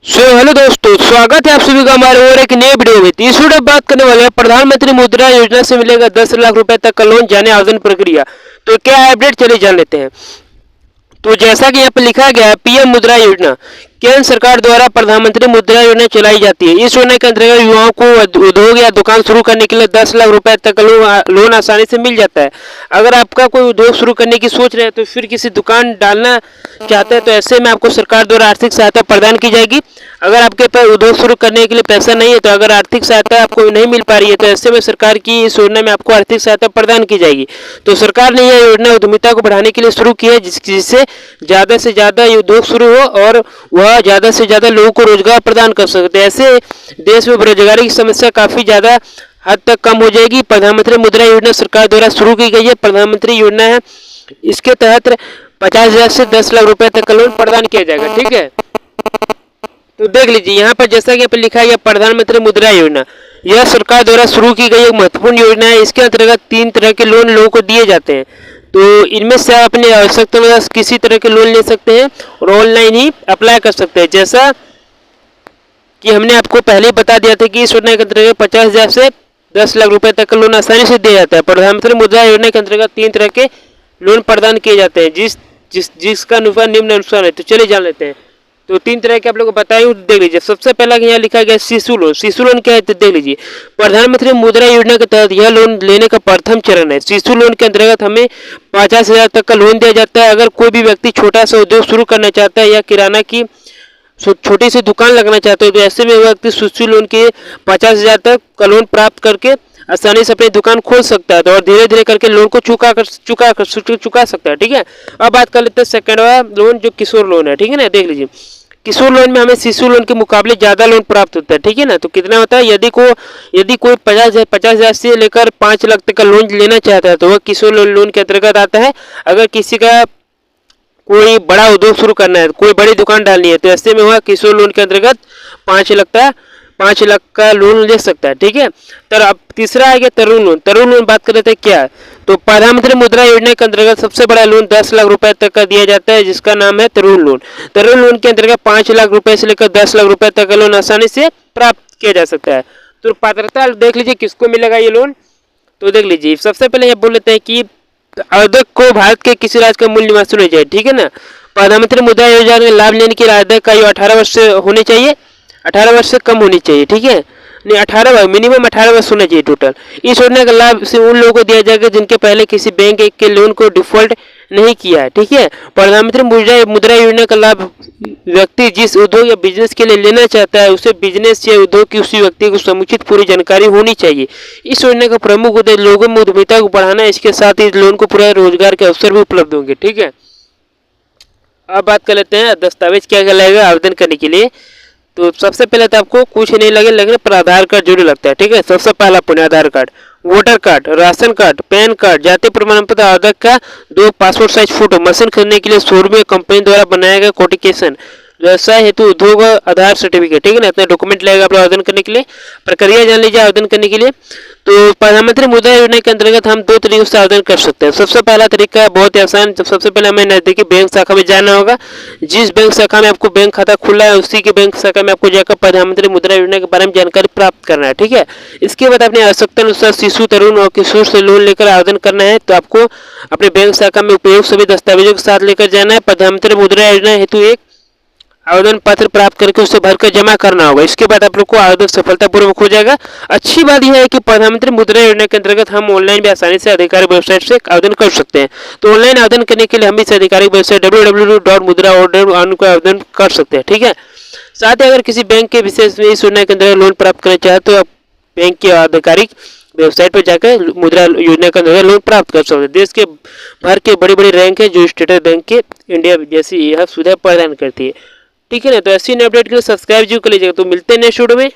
Hello दोस्तों, स्वागत है आप सभी का हमारे और एक नए वीडियो में। इस वीडियो में बात करने वाले हैं प्रधानमंत्री मुद्रा योजना से मिलेगा 10 लाख रुपए तक का लोन, जाने आवेदन प्रक्रिया। तो क्या है अपडेट, चलिए जान लेते हैं। तो जैसा कि यहाँ पर लिखा गया है, पीएम मुद्रा योजना केंद्र सरकार द्वारा प्रधानमंत्री मुद्रा योजना चलाई जाती है। इस योजना के अंतर्गत युवाओं को उद्योग या दुकान शुरू करने के लिए 10 लाख रुपए तक का लोन आसानी से मिल जाता है। अगर आपका कोई उद्योग शुरू करने की सोच रहे हैं तो फिर किसी दुकान डालना चाहते हैं तो ऐसे में आपको सरकार द्वारा आर्थिक सहायता प्रदान की जाएगी। अगर आपके पास उद्योग शुरू करने के लिए पैसा नहीं है, तो अगर आर्थिक सहायता आपको नहीं मिल पा रही है, तो ऐसे में सरकार की इस योजना में आपको आर्थिक सहायता प्रदान की जाएगी। तो सरकार ने यह योजना उद्यमिता को बढ़ाने के लिए शुरू की है, जिससे ज़्यादा से ज़्यादा उद्योग शुरू हो और वह ज़्यादा से ज़्यादा लोगों को रोजगार प्रदान कर सकते हैं। ऐसे देश में बेरोजगारी की समस्या काफ़ी ज़्यादा हद तक कम हो जाएगी। प्रधानमंत्री मुद्रा योजना सरकार द्वारा शुरू की गई है, प्रधानमंत्री योजना है। इसके तहत 50,000 से 10 लाख रुपए तक का लोन प्रदान किया जाएगा। ठीक है, तो देख लीजिए यहाँ पर जैसा कि यहाँ पर लिखा है, प्रधानमंत्री मुद्रा योजना यह सरकार द्वारा शुरू की गई एक महत्वपूर्ण योजना है। इसके अंतर्गत 3 तरह के लोन लोगों को दिए जाते हैं। तो इनमें से आप अपनी आवश्यकता अनुसार किसी तरह के लोन ले सकते हैं और ऑनलाइन ही अप्लाई कर सकते हैं। जैसा कि हमने आपको पहले ही बता दिया था कि इस योजना के अंतर्गत 50,000 से 10 लाख रुपए तक का लोन आसानी से दिया जाता है। प्रधानमंत्री मुद्रा योजना के अंतर्गत 3 तरह के लोन प्रदान किए जाते हैं, जिसका अनुसार निम्न अनुसार है। तो चलिए जान लेते हैं। तो 3 तरह के आप लोगों को बताएं, देख लीजिए। सबसे पहला यहाँ लिखा गया शिशु लोन। शिशु लोन क्या है तो देख लीजिए। प्रधानमंत्री मुद्रा योजना के तहत यह लोन लेने का प्रथम चरण है। शिशु लोन के अंतर्गत हमें 50,000 तक का लोन दिया जाता है। अगर कोई भी व्यक्ति छोटा सा उद्योग शुरू करना चाहता है या किराना की छोटी सी दुकान लगना चाहते हो, तो ऐसे में व्यक्ति शिशु लोन के 50,000 तक का लोन प्राप्त करके आसानी से अपनी दुकान खोल सकता है। तो और धीरे धीरे करके लोन को चुका सकता है। ठीक है, अब बात कर लेते हैं सेकंड वाला लोन, जो किशोर लोन है। ठीक है ना, देख लीजिए। किशोर लोन में हमें शिशु लोन के मुकाबले ज़्यादा लोन प्राप्त होता है। ठीक है ना, तो कितना होता है, यदि कोई 50,000 से लेकर 5 लाख तक का लोन लेना चाहता है तो वह किशोर लोन के अंतर्गत आता है। अगर किसी का कोई बड़ा उद्योग शुरू करना है, कोई बड़ी दुकान डालनी है, तो ऐसे में वह किशोर लोन के अंतर्गत 5 लाख का लोन ले सकता है। ठीक है, तो अब तीसरा आ गया तरुण लोन। तरुण लोन बात कर रहे थे क्या है, तो प्रधानमंत्री मुद्रा योजना के अंतर्गत सबसे बड़ा लोन 10 लाख रुपए तक का दिया जाता है, जिसका नाम है तरुण लोन। तरुण लोन के अंतर्गत 5 लाख रुपए से लेकर 10 लाख रुपए तक का लोन आसानी से प्राप्त किया जा सकता है। तो पात्रता देख लीजिए किसको मिलेगा ये लोन। तो देख लीजिए, सबसे पहले ये बोल लेते हैं कि आवेदक को भारत के किसी राज्य का मूल निवासी होना चाहिए। ठीक है ना, प्रधानमंत्री मुद्रा योजना में लाभ लेने के लिए आवेदक का आयु 18 वर्ष से होनी चाहिए, 18 वर्ष से कम होनी चाहिए। ठीक है, नहीं 18 मिनिमम 18 वर्ष होना चाहिए टोटल। इस योजना का लाभ से उन लोगों को दिया जाएगा जिनके पहले किसी बैंक के लोन को डिफॉल्ट नहीं किया है। ठीक है, प्रधानमंत्री मुद्रा योजना का लाभ व्यक्ति जिस उद्योग या बिजनेस के लिए लेना चाहता है, उसे बिजनेस या उद्योग की उसी व्यक्ति को समुचित पूरी जानकारी होनी चाहिए। इस योजना का प्रमुख उद्देश्य लोगों में उद्यमिता को बढ़ाना है। इसके साथ ही लोन को पूरा रोजगार के अवसर भी उपलब्ध होंगे। ठीक है, अब बात कर लेते हैं दस्तावेज क्या क्या लगेगा आवेदन करने के लिए। तो सबसे पहले तो आपको कुछ नहीं लगेगा, पर आधार कार्ड जरूर लगता है। ठीक है, सबसे पहला पुण्य Aadhaar card, voter card, ration card, PAN card, जाति प्रमाण पत्र, आधार का 2 पासपोर्ट साइज फोटो, मशीन खरीदने के लिए शोरूम या कंपनी द्वारा बनाया गया कोटिकेशन, व्यवसाय हेतु उद्योग आधार सर्टिफिकेट। ठीक है ना, इतना डॉक्यूमेंट लगेगा आप आवेदन करने के लिए। प्रक्रिया जान लीजिए आवेदन करने के लिए। तो प्रधानमंत्री मुद्रा योजना के अंतर्गत हम 2 तरीकों से आवेदन कर सकते हैं। सबसे पहला तरीका है बहुत ही आसान। सबसे पहले हमें नजदीकी बैंक शाखा में जाना होगा। जिस बैंक शाखा में आपको बैंक खाता खुला है, उसी के बैंक शाखा में आपको जाकर प्रधानमंत्री मुद्रा योजना के बारे में जानकारी प्राप्त करना है। ठीक है, इसके बाद अपनी आवश्यकता अनुसार शिशु, तरुण और किशोर से लोन लेकर आवेदन करना है। तो आपको अपने बैंक शाखा में उपयोग सभी दस्तावेजों के साथ लेकर जाना है। प्रधानमंत्री मुद्रा योजना हेतु एक आवेदन पत्र प्राप्त करके उसे भरकर जमा करना होगा। इसके बाद आप लोग को आवेदन सफलतापूर्वक हो जाएगा। अच्छी बात यह है कि प्रधानमंत्री मुद्रा योजना के अंतर्गत हम ऑनलाइन भी आसानी से आधिकारिक वेबसाइट से आवेदन कर सकते हैं। तो ऑनलाइन आवेदन करने के लिए हम इस आधिकारिक वेबसाइट www.mudra.org को आवेदन कर सकते हैं। ठीक है, साथ ही अगर किसी बैंक के विशेष में इस योजना के अंतर्गत लोन प्राप्त करना चाहे तो आप बैंक के आधिकारिक वेबसाइट पर जाकर मुद्रा योजना का अंतर्गत लोन प्राप्त कर सकते हैं। देश के भर के बड़ी बड़ी रैंक है जो स्टेट बैंक के इंडिया जैसी यह सुविधा प्रदान करती है। ठीक है ना, तो ऐसी अपडेट के लिए सब्सक्राइब जरूर कर लीजिएगा। तो मिलते हैं नेक्स्ट वीडियो में।